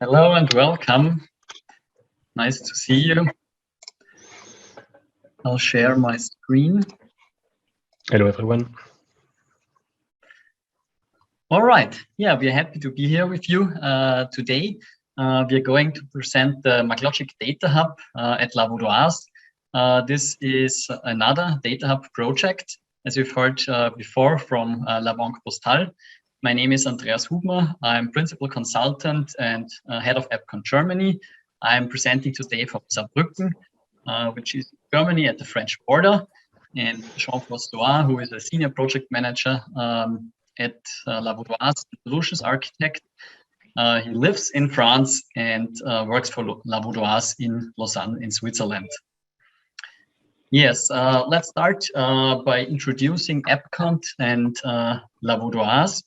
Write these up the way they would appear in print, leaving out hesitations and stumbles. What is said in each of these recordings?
Hello and welcome. Nice to see you. I'll share my screen. Hello, everyone. All right. Yeah, we're happy to be here with you today. We're going to present the MarkLogic Data Hub at La Vaudoise. This is another Data Hub project, as you've heard before from La Banque Postale. My name is Andreas Hubmer. I'm Principal Consultant and Head of EBCONT Germany. I'm presenting today from Saarbrücken, which is Germany at the French border, and Jean-François, who is a Senior Project Manager at La Vaudoise, Solutions Architect. He lives in France and works for La Vaudoise in Lausanne in Switzerland. Yes, let's start by introducing EBCONT and La Vaudoise.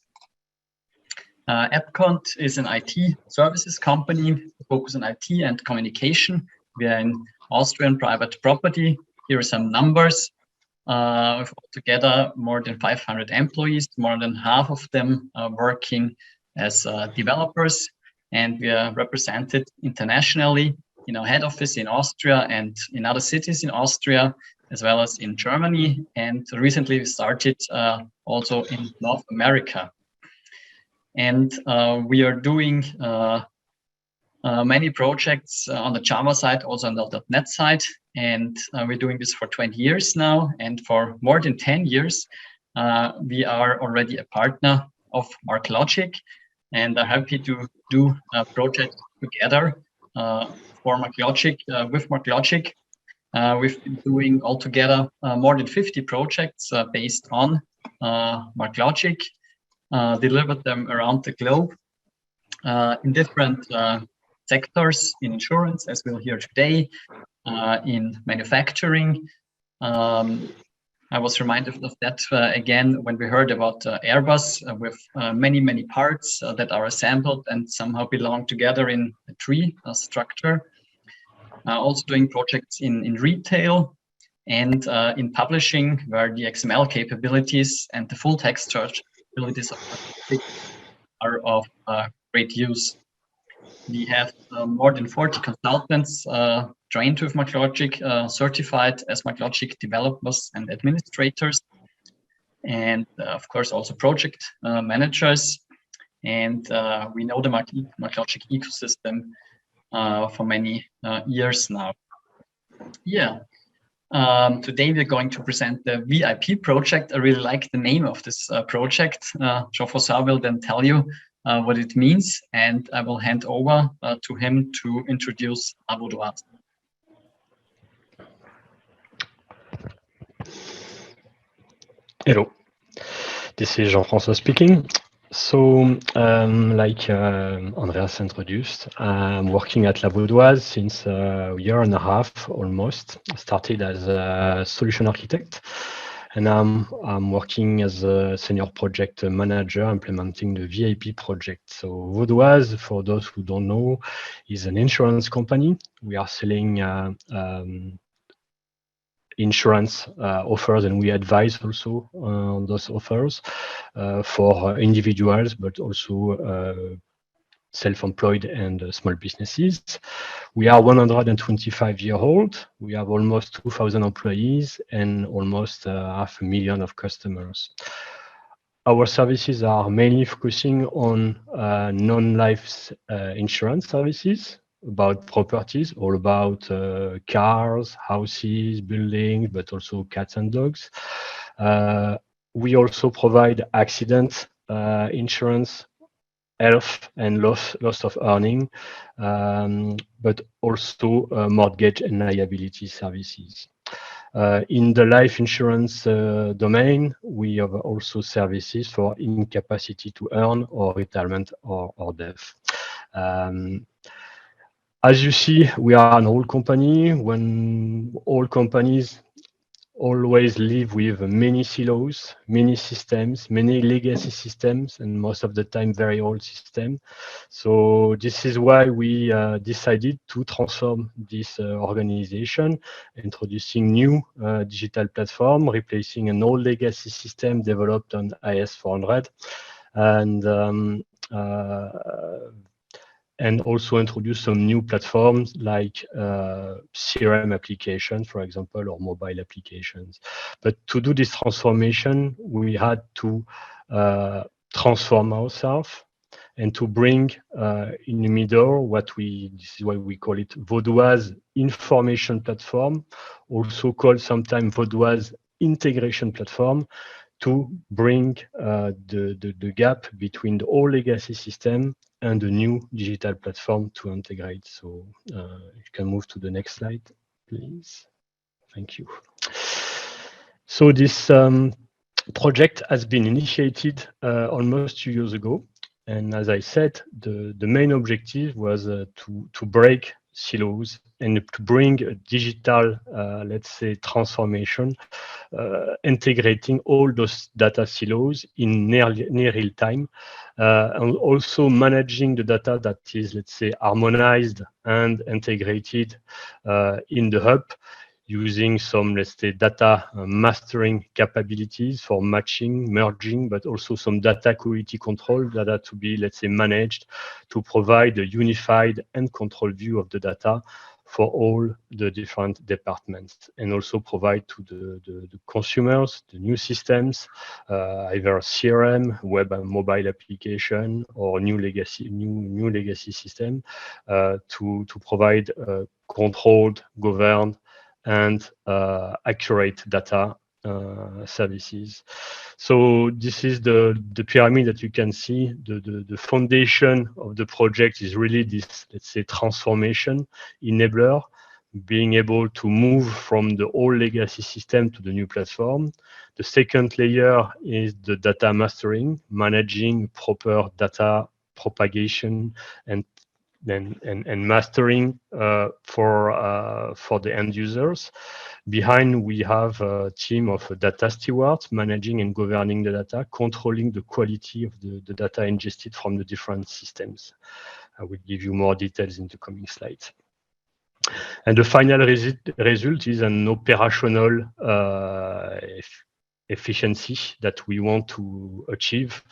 EBCONT is an IT services company focused on IT and communication. We are in Austrian private property. Here are some numbers. We've altogether more than 500 employees, more than half of them working as developers, and we are represented internationally in our head office in Austria and in other cities in Austria, as well as in Germany. And recently we started also in North America. And we are doing many projects on the Java side, also on the .NET side. And we're doing this for 20 years now. And for more than 10 years, we are already a partner of MarkLogic and are happy to do a project together for MarkLogic, with MarkLogic. We've been doing altogether more than 50 projects based on MarkLogic, delivered them around the globe in different sectors, in insurance, as we'll hear today, in manufacturing. I was reminded of that again when we heard about Airbus with many parts that are assembled and somehow belong together in a tree structure. Also doing projects in retail and in publishing, where the XML capabilities and the full text search abilities are of great use. We have more than 40 consultants trained with MarkLogic, certified as MarkLogic developers and administrators, and of course also project managers. And we know the MarkLogic ecosystem for many years now. Yeah. Today we're going to present the VIP project. I really like the name of this project. Jean-François will then tell you what it means, and I will hand over to him to introduce La Vaudoise. Hello, this is Jean-François speaking. So, like Andreas introduced, I'm working at La Vaudoise since a year and a half almost. I started as a solution architect, and I'm working as a senior project manager implementing the VIP project. So Vaudoise, for those who don't know, is an insurance company. We are selling insurance offers, and we advise also on those offers for individuals, but also self-employed and small businesses. We are 125-year-old. We have almost 2,000 employees and almost 500,000 of customers. Our services are mainly focusing on non-life insurance services, about properties, all about cars, houses, buildings, but also cats and dogs. We also provide accident insurance, health and loss of earning, but also mortgage and liability services. In the life insurance domain, we have also services for incapacity to earn or retirement or death. As you see, we are an old company. When all companies always live with many silos, many systems, many legacy systems, and most of the time very old systems. So this is why we decided to transform this organization, introducing new digital platform, replacing an old legacy system developed on IS 400, and also introduce some new platforms like CRM applications, for example, or mobile applications. But to do this transformation, we had to transform ourselves and to bring in the middle this is why we call it Vaudoise Information Platform, also called sometimes Vaudoise Integration Platform, to bring the gap between the old legacy system and the new digital platform to integrate. So you can move to the next slide, please. Thank you. So this project has been initiated almost 2 years ago. And as I said, the main objective was to break silos and to bring a digital, let's say, transformation, integrating all those data silos in near real time, and also managing the data that is, let's say, harmonized and integrated in the hub, using some, let's say, data mastering capabilities for matching, merging, but also some data quality control data to be, let's say, managed to provide a unified and controlled view of the data for all the different departments, and also provide to the consumers the new systems, either CRM, web and mobile application, or new legacy system, to provide controlled, governed, and accurate data services. So this is the pyramid that you can see. The foundation of the project is really this, let's say, transformation enabler, being able to move from the old legacy system to the new platform. The second layer is the data mastering, managing proper data propagation and mastering for the end users. Behind, we have a team of data stewards managing and governing the data, controlling the quality of the data ingested from the different systems. I will give you more details in the coming slides. And the final result is an operational efficiency that we want to achieve,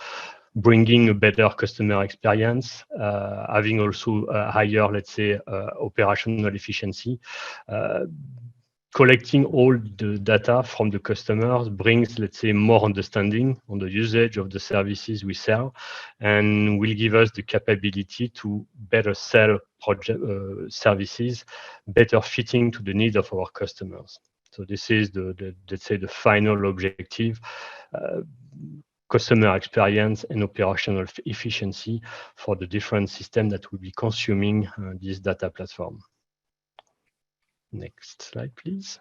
bringing a better customer experience, having also a higher, let's say, operational efficiency. Collecting all the data from the customers brings, let's say, more understanding on the usage of the services we sell, and will give us the capability to better sell services, better fitting to the needs of our customers. So this is let's say, the final objective. Customer experience and operational efficiency for the different systems that will be consuming this data platform. Next slide, please.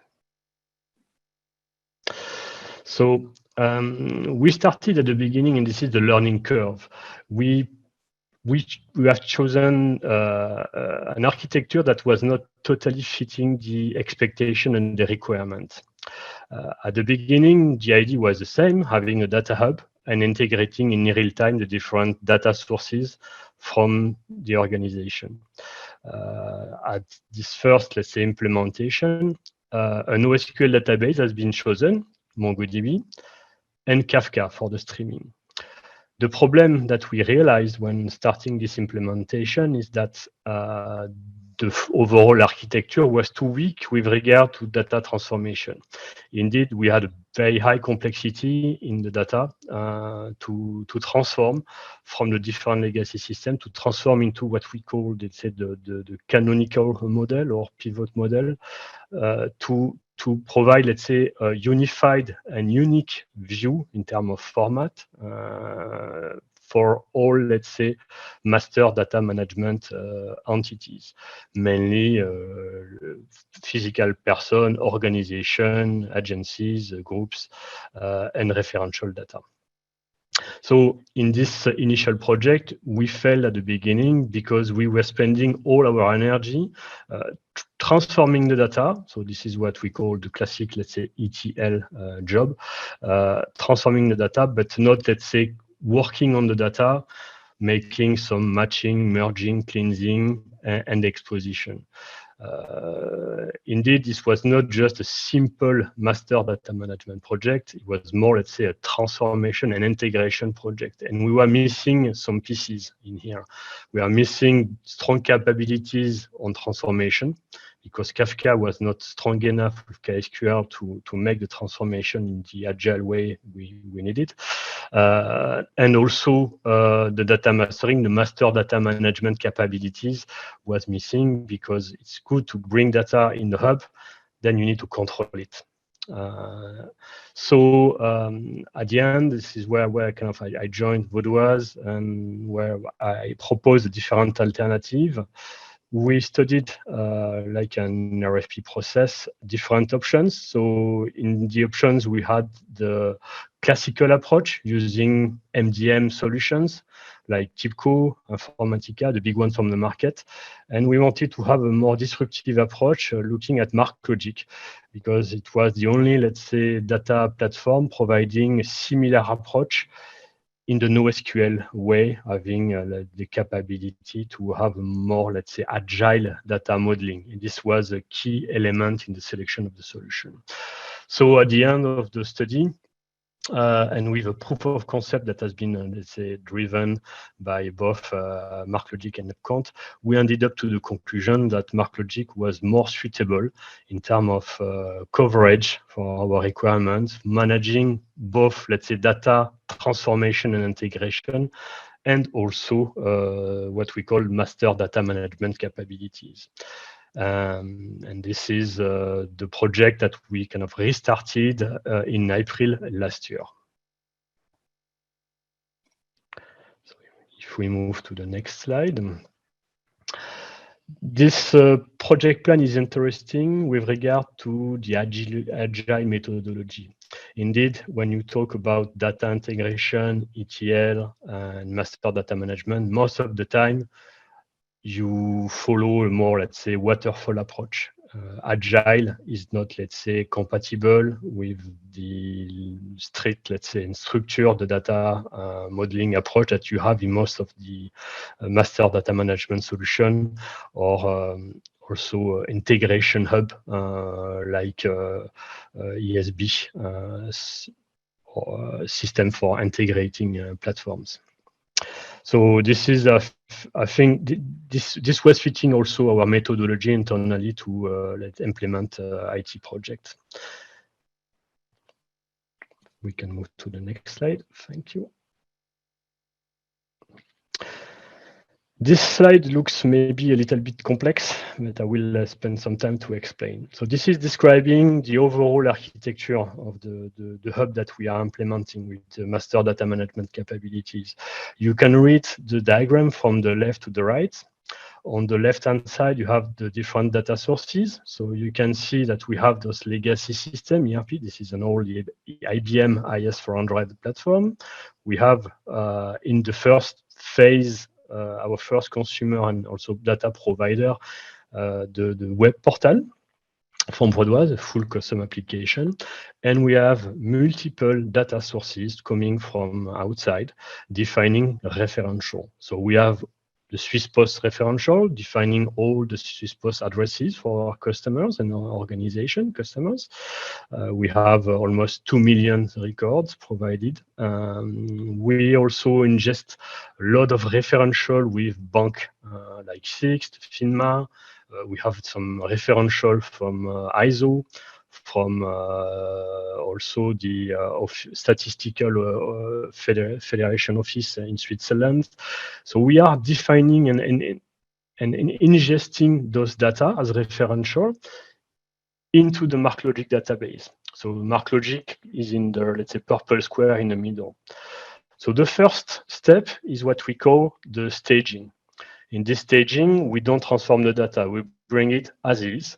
So we started at the beginning, and this is the learning curve. We have chosen an architecture that was not totally fitting the expectation and the requirement. At the beginning, the idea was the same, having a data hub and integrating in real time the different data sources from the organization. At this first, let's say, implementation, an NoSQL database has been chosen, MongoDB, and Kafka for the streaming. The problem that we realized when starting this implementation is that the overall architecture was too weak with regard to data transformation. Indeed, we had a very high complexity in the data to transform from the different legacy system, to transform into what we call, let's say, the canonical model or pivot model, to provide, let's say, a unified and unique view in terms of format for all, let's say, master data management entities, mainly physical person, organization, agencies, groups, and referential data. So in this initial project, we failed at the beginning because we were spending all our energy transforming the data. So this is what we call the classic, let's say, ETL job, transforming the data, but not, let's say, working on the data, making some matching, merging, cleansing, and exposition. Indeed, this was not just a simple master data management project. It was more, let's say, a transformation and integration project. And we were missing some pieces in here. We are missing strong capabilities on transformation because Kafka was not strong enough with KSQL to make the transformation in the agile way we needed. And also the data mastering, the master data management capabilities was missing because it's good to bring data in the hub, then you need to control it. So at the end, this is where kind of I joined Vaudoise and where I proposed a different alternative. We studied like an RFP process, different options. So in the options, we had the classical approach using MDM solutions like TIBCO, Informatica, the big ones from the market. And we wanted to have a more disruptive approach looking at MarkLogic because it was the only, let's say, data platform providing a similar approach in the NoSQL way, having the capability to have a more, let's say, agile data modeling. And this was a key element in the selection of the solution. So at the end of the study, and with a proof of concept that has been, let's say, driven by both MarkLogic and EBCONT, we ended up to the conclusion that MarkLogic was more suitable in terms of coverage for our requirements, managing both, let's say, data transformation and integration, and also what we call master data management capabilities. And this is the project that we kind of restarted in April last year. So if we move to the next slide. This project plan is interesting with regard to the agile methodology. Indeed, when you talk about data integration, ETL, and master data management, most of the time, you follow a more, let's say, waterfall approach. Agile is not, let's say, compatible with the strict, let's say, and structured data modeling approach that you have in most of the master data management solution or also integration hub like ESB or system for integrating platforms. So this is, I think, this was fitting also our methodology internally to let's implement IT project. We can move to the next slide. Thank you. This slide looks maybe a little bit complex, but I will spend some time to explain. So this is describing the overall architecture of the hub that we are implementing with the master data management capabilities. You can read the diagram from the left to the right. On the left-hand side, you have the different data sources. So you can see that we have those legacy system, ERP. This is an old IBM IS400 platform. We have in the first phase, our first consumer and also data provider, the web portal from Vaudoise, a full custom application. And we have multiple data sources coming from outside, defining referential. So we have the Swiss Post referential, defining all the Swiss Post addresses for our customers and our organization customers. We have almost 2 million records provided. We also ingest a lot of referential with bank like Sixt, FINMA. We have some referential from ISO, from also the Statistical Federation Office in Switzerland. So we are defining and ingesting those data as referential into the MarkLogic database. So MarkLogic is in the, let's say, purple square in the middle. So the first step is what we call the staging. In this staging, we don't transform the data. We bring it as is.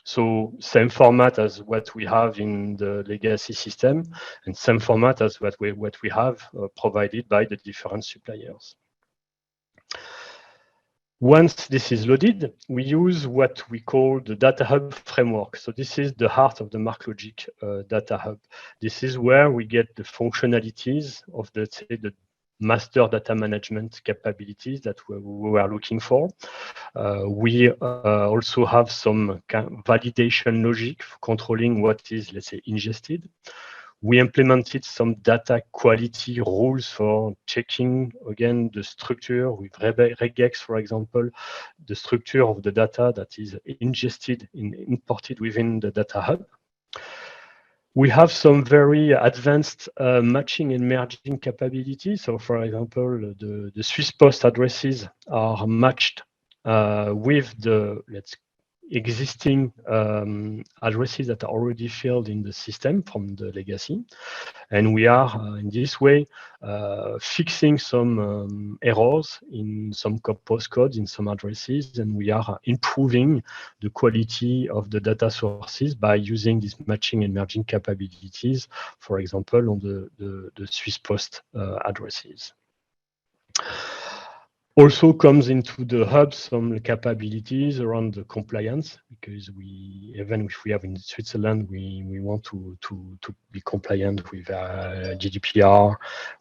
So same format as what we have in the legacy system and same format as what we have provided by the different suppliers. Once this is loaded, we use what we call the Data Hub framework. So this is the heart of the MarkLogic Data Hub. This is where we get the functionalities of the master data management capabilities that we were looking for. We also have some validation logic for controlling what is, let's say, ingested. We implemented some data quality rules for checking, again, the structure with regex, for example, the structure of the data that is ingested and imported within the data hub. We have some very advanced matching and merging capabilities. So, for example, the Swiss Post addresses are matched with the existing addresses that are already filled in the system from the legacy. And we are, in this way, fixing some errors in some postcodes, in some addresses, and we are improving the quality of the data sources by using these matching and merging capabilities, for example, on the Swiss Post addresses. Also comes into the hub some capabilities around the compliance, because even if we have in Switzerland, we want to be compliant with GDPR.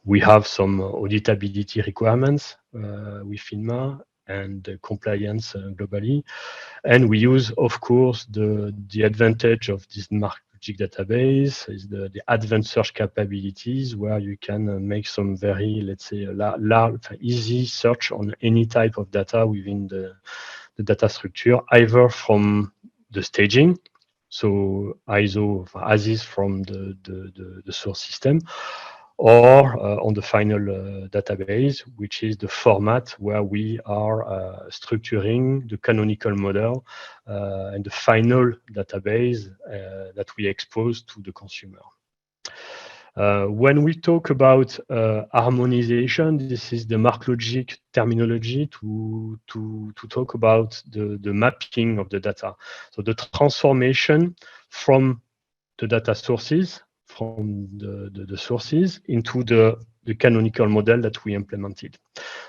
We have some auditability requirements with FINMA and compliance globally. And we use, of course, the advantage of this MarkLogic database is the advanced search capabilities, where you can make some very, let's say, easy search on any type of data within the data structure, either from the staging, so ISO as is from the source system, or on the final database, which is the format where we are structuring the canonical model and the final database that we expose to the consumer. When we talk about harmonization, this is the MarkLogic terminology to talk about the mapping of the data. So the transformation from the data sources, from the sources into the canonical model that we implemented.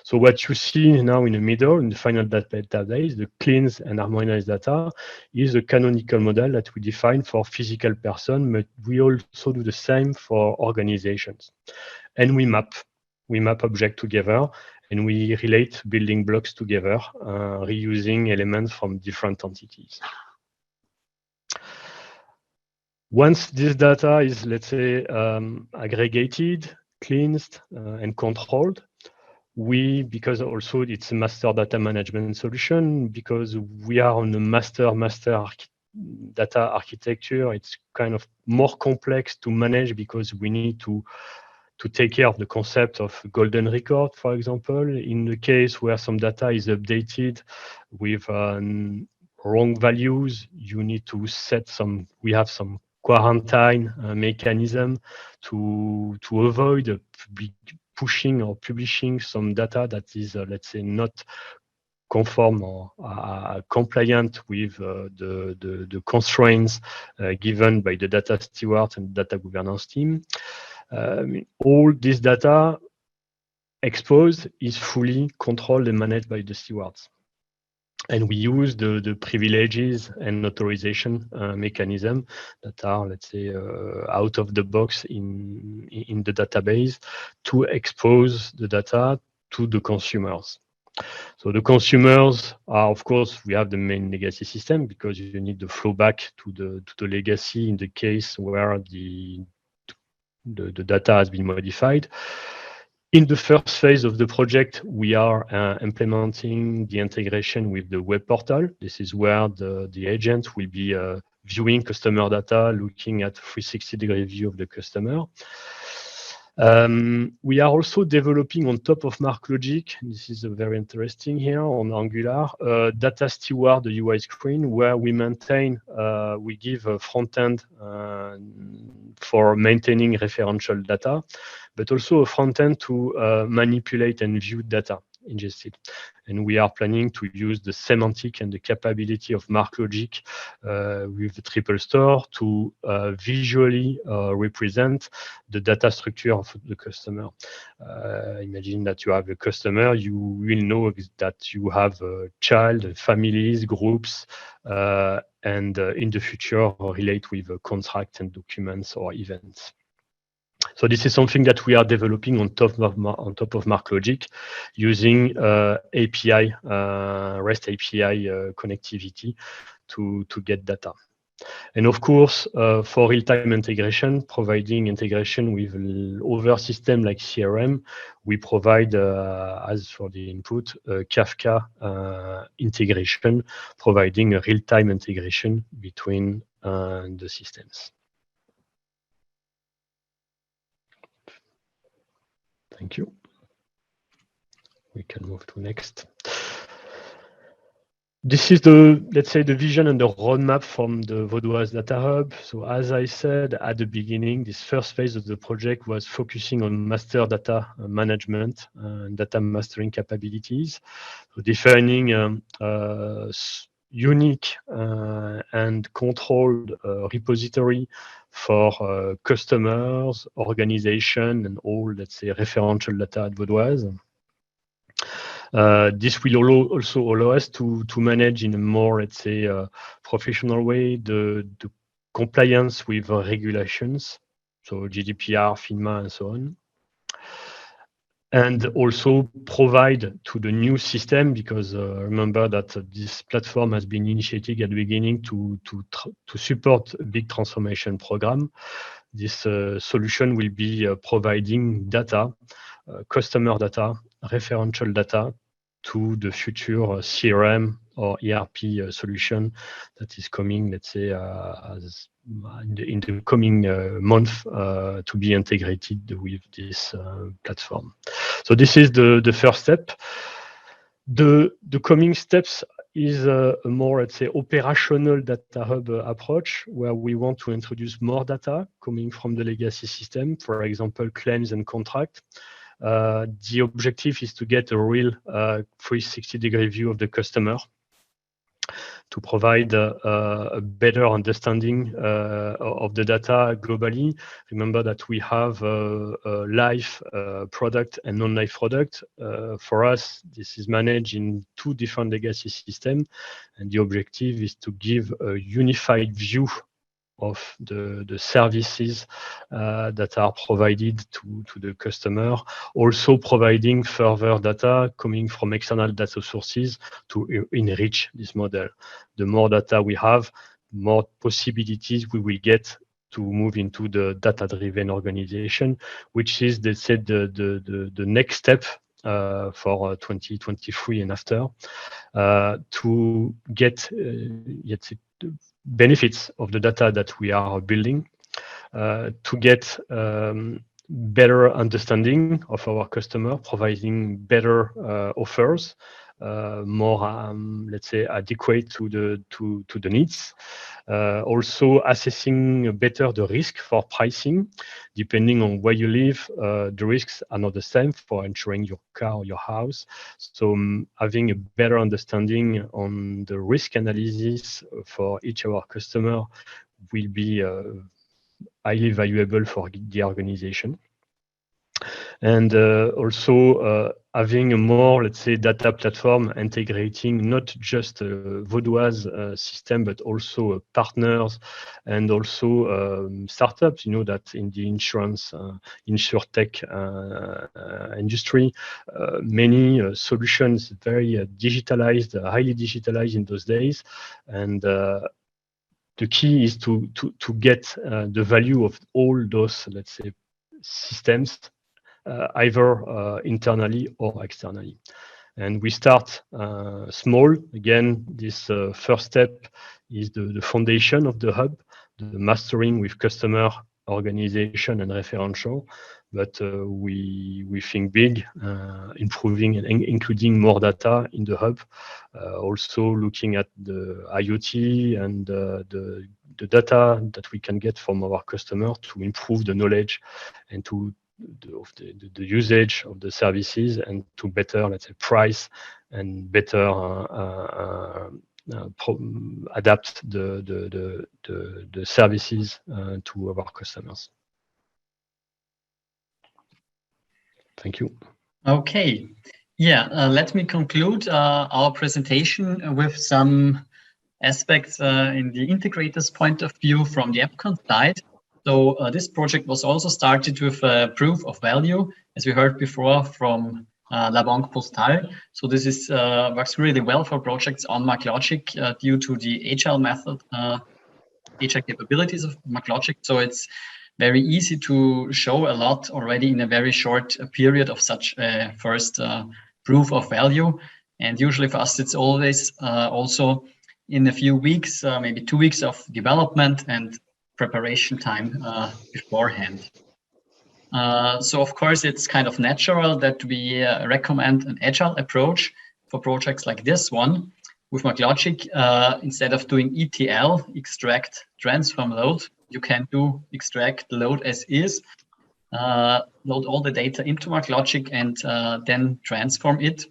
So what you see now in the middle, in the final database, the cleansed and harmonized data, is the canonical model that we define for physical person, but we also do the same for organizations. And we map objects together, and we relate building blocks together, reusing elements from different entities. Once this data is, let's say, aggregated, cleansed, and controlled, because also it's a master data management solution, because we are on the master data architecture, it's kind of more complex to manage, because we need to take care of the concept of golden record, for example. In the case where some data is updated with wrong values, you need to we have some quarantine mechanism to avoid pushing or publishing some data that is, let's say, not conform or compliant with the constraints given by the data steward and data governance team. All this data exposed is fully controlled and managed by the stewards. And we use the privileges and authorization mechanism that are, let's say, out of the box in the database to expose the data to the consumers. So the consumers are, of course, we have the main legacy system, because you need the flow back to the legacy in the case where the data has been modified. In the first phase of the project, we are implementing the integration with the web portal. This is where the agent will be viewing customer data, looking at 360-degree view of the customer. We are also developing on top of MarkLogic, this is very interesting here on Angular, data steward, the UI screen, where we give a front end for maintaining referential data, but also a front end to manipulate and view data ingested. And we are planning to use the semantic and the capability of MarkLogic with the triple store to visually represent the data structure of the customer. Imagine that you have a customer, you will know that you have child, families, groups, and in the future relate with contracts and documents or events. So this is something that we are developing on top of MarkLogic using API, REST API connectivity to get data. And of course, for real-time integration, providing integration with other systems like CRM, we provide, as for the input, Kafka integration, providing a real-time integration between the systems. Thank you. We can move to next. This is the, let's say, the vision and the roadmap from the Vaudoise Data Hub. So as I said at the beginning, this first phase of the project was focusing on master data management and data mastering capabilities. So defining unique and controlled repository for customers, organization, and all, let's say, referential data at Vaudoise. This will also allow us to manage in a more, let's say, professional way the compliance with regulations, so GDPR, FINMA, and so on. And also provide to the new system, because remember that this platform has been initiated at the beginning to support a big transformation program. This solution will be providing data, customer data, referential data to the future CRM or ERP solution that is coming, let's say, in the coming month to be integrated with this platform. So this is the first step. The coming steps is a more, let's say, operational data hub approach, where we want to introduce more data coming from the legacy system, for example, claims and contract. The objective is to get a real 360-degree view of the customer, to provide a better understanding of the data globally. Remember that we have a live product and non-live product. For us, this is managed in 2 different legacy systems, and the objective is to give a unified view of the services that are provided to the customer, also providing further data coming from external data sources to enrich this model. The more data we have, more possibilities we will get to move into the data-driven organization, which is, let's say, the next step for 2023 and after, to get benefits of the data that we are building, to get better understanding of our customer, providing better offers, more, let's say, adequate to the needs. Also assessing better the risk for pricing, depending on where you live. The risks are not the same for insuring your car or your house. So having a better understanding on the risk analysis for each of our customer will be highly valuable for the organization. And also having a more, let's say, data platform integrating not just Vaudoise system, but also partners and also startups. You know that in the insurance, insurtech industry, many solutions very digitalized, highly digitalized in those days, and the key is to get the value of all those, let's say, systems, either internally or externally. And we start small. Again, this first step is the foundation of the hub, the mastering with customer, organization, and referential. But we think big, improving and including more data in the hub. Also looking at the IoT and the data that we can get from our customer to improve the knowledge and to the usage of the services, and to better, let's say, price and better adapt the services to our customers. Thank you. Okay. Yeah, let me conclude our presentation with some aspects in the integrator's point of view from the EBCONT side. So this project was also started with a proof of value, as we heard before from La Banque Postale. So this is works really well for projects on MarkLogic due to the agile method, agile capabilities of MarkLogic. So it's very easy to show a lot already in a very short period of such a first proof of value. And usually for us, it's always also in a few weeks, maybe 2 weeks of development and preparation time beforehand. So of course, it's kind of natural that we recommend an agile approach for projects like this one. With MarkLogic, instead of doing ETL, extract transform load, you can do extract load as is, load all the data into MarkLogic and then transform it,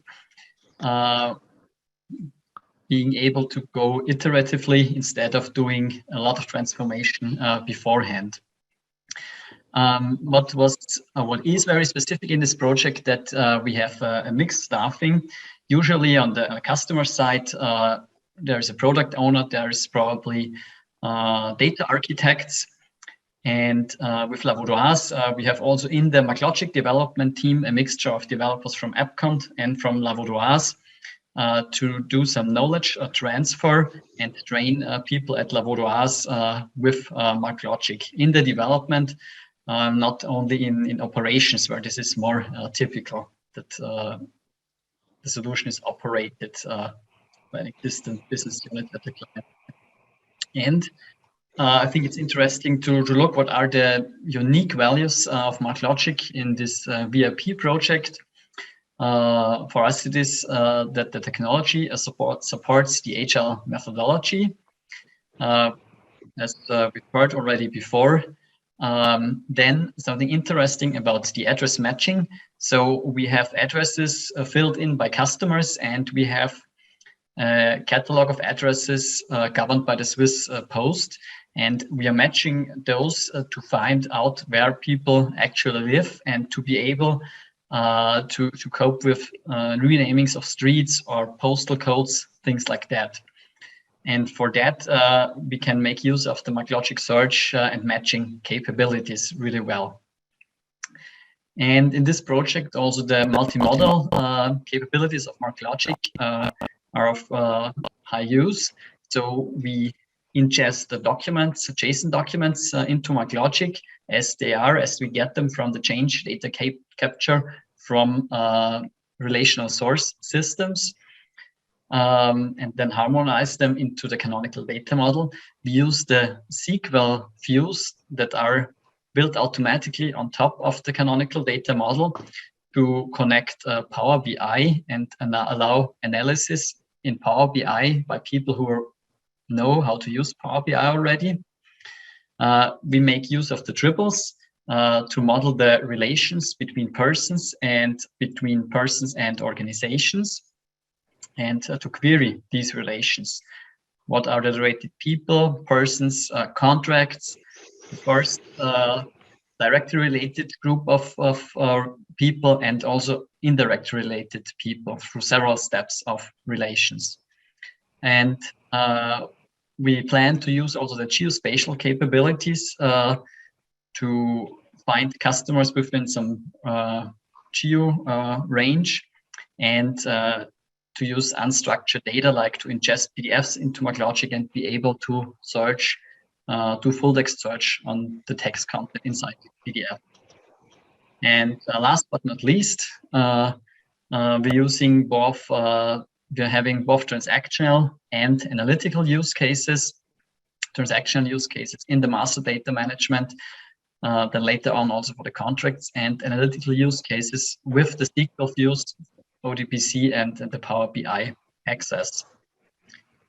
being able to go iteratively instead of doing a lot of transformation beforehand. What is very specific in this project that we have a mixed staffing. Usually on the customer side, there is a product owner, there is probably data architects. And with La Vaudoise, we have also in the MarkLogic development team a mixture of developers from EBCONT and from La Vaudoise to do some knowledge transfer and train people at La Vaudoise with MarkLogic in the development, not only in operations where this is more typical, that the solution is operated by an existing business unit at the client. And I think it's interesting to look what are the unique values of MarkLogic in this VIP project. For us, it is that the technology supports the agile methodology, as we've heard already before. Then something interesting about the address matching. So we have addresses filled in by customers, and we have a catalog of addresses governed by the Swiss Post. And we are matching those to find out where people actually live and to be able to cope with renamings of streets or postal codes, things like that. And for that, we can make use of the MarkLogic search and matching capabilities really well. And in this project, also the multimodal capabilities of MarkLogic are of high use. So we ingest the documents, JSON documents into MarkLogic as they are, as we get them from the change data capture from relational source systems. And then harmonize them into the canonical data model. We use the SQL views that are built automatically on top of the canonical data model to connect Power BI and allow analysis in Power BI by people who know how to use Power BI already. We make use of the triples to model the relations between persons and organizations, and to query these relations. What are the related people, persons, contracts? The first directly related group of people, and also indirectly related people through several steps of relations. And we plan to use also the geospatial capabilities to find customers within some geo range, and to use unstructured data, like to ingest PDFs into MarkLogic and be able to search, do full text search on the text content inside the PDF. And last but not least, we're using both, we're having both transactional and analytical use cases. Transactional use cases in the master data management, then later on also for the contracts, and analytical use cases with the SQL views, ODBC, and the Power BI access.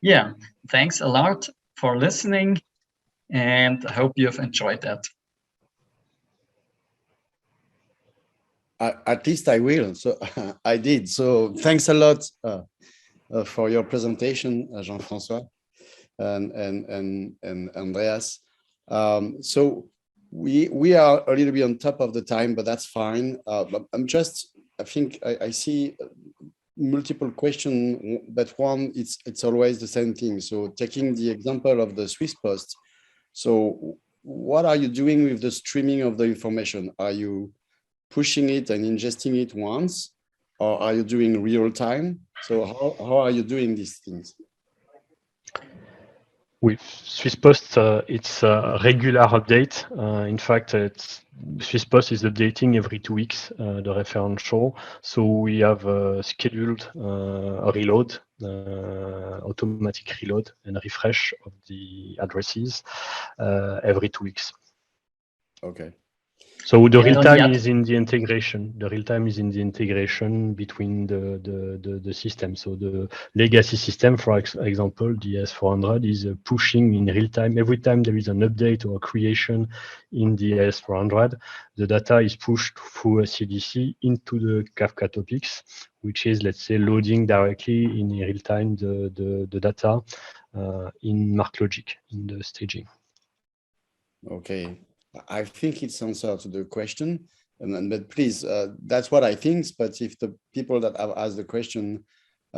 Yeah, thanks a lot for listening, and I hope you've enjoyed that. At least I will. So I did. So thanks a lot for your presentation, Jean-François and Andreas. So we are a little bit on top of the time, but that's fine. But I think I see multiple questions, but one, it's always the same thing. So taking the example of the Swiss Post. So what are you doing with the streaming of the information? Are you pushing it and ingesting it once, or are you doing real time? So how are you doing these things? With SwissPost, it's a regular update. In fact, SwissPost is updating every 2 weeks the referential. So we have scheduled a reload, automatic reload and refresh of the addresses every 2 weeks. Okay. So the real time is in the integration. The real time is in the integration between the system. So the legacy system, for example, the S400 is pushing in real time. Every time there is an update or a creation in the S400, the data is pushed through a CDC into the Kafka topics, which is, let's say, loading directly in real time the data in MarkLogic in the staging. Okay. I think it's answer to the question, but please, that's what I think. But if the people that have asked the question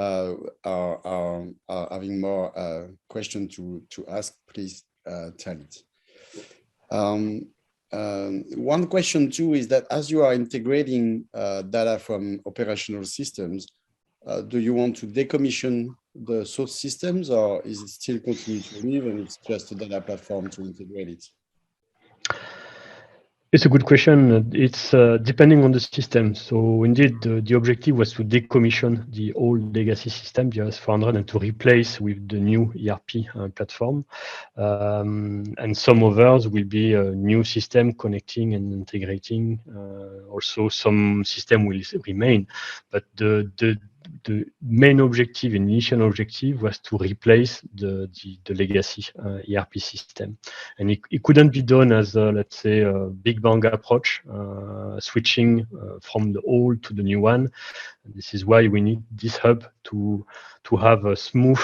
are having more question to ask, please tell it. One question too is that as you are integrating data from operational systems, do you want to decommission the source systems, or is it still continue to live and it's just a data platform to integrate it? It's a good question. It's depending on the system. So indeed, the objective was to decommission the old legacy system, the S400, and to replace with the new ERP platform. And some others will be a new system connecting and integrating. Also, some system will remain, but the main objective, initial objective, was to replace the legacy ERP system. And it couldn't be done as, let's say, a big bang approach, switching from the old to the new one. And this is why we need this hub to have a smooth,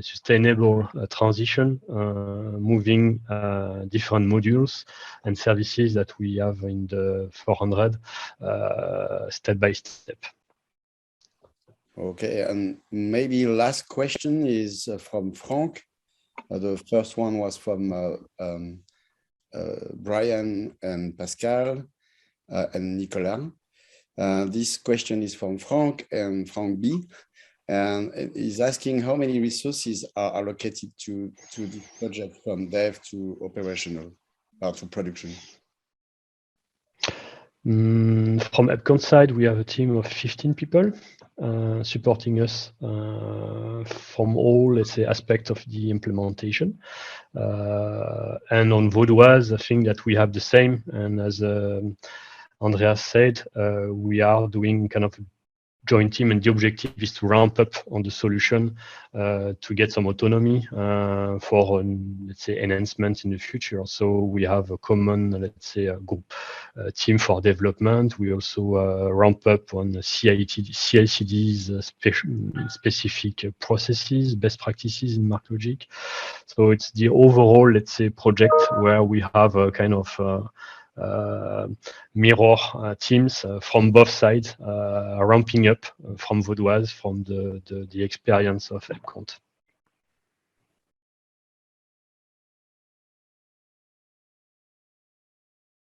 sustainable transition, moving different modules and services that we have in the 400 step by step. Okay, and maybe last question is from Frank. The first one was from Brian and Pascal and Nicolas. This question is from Frank and Frank B. And he's asking how many resources are allocated to this project from dev to operational or to production? From EBCONT side, we have a team of 15 people supporting us from all, let's say, aspects of the implementation. And on Vaudoise, I think that we have the same. And as Andreas said, we are doing kind of a joint team, and the objective is to ramp up on the solution to get some autonomy for, let's say, enhancements in the future. So we have a common, let's say, a group team for development. We also ramp up on CI/CD's specific processes, best practices in MarkLogic. So it's the overall, let's say, project where we have a kind of mirror teams from both sides, ramping up from Vaudoise, from the experience of EBCONT.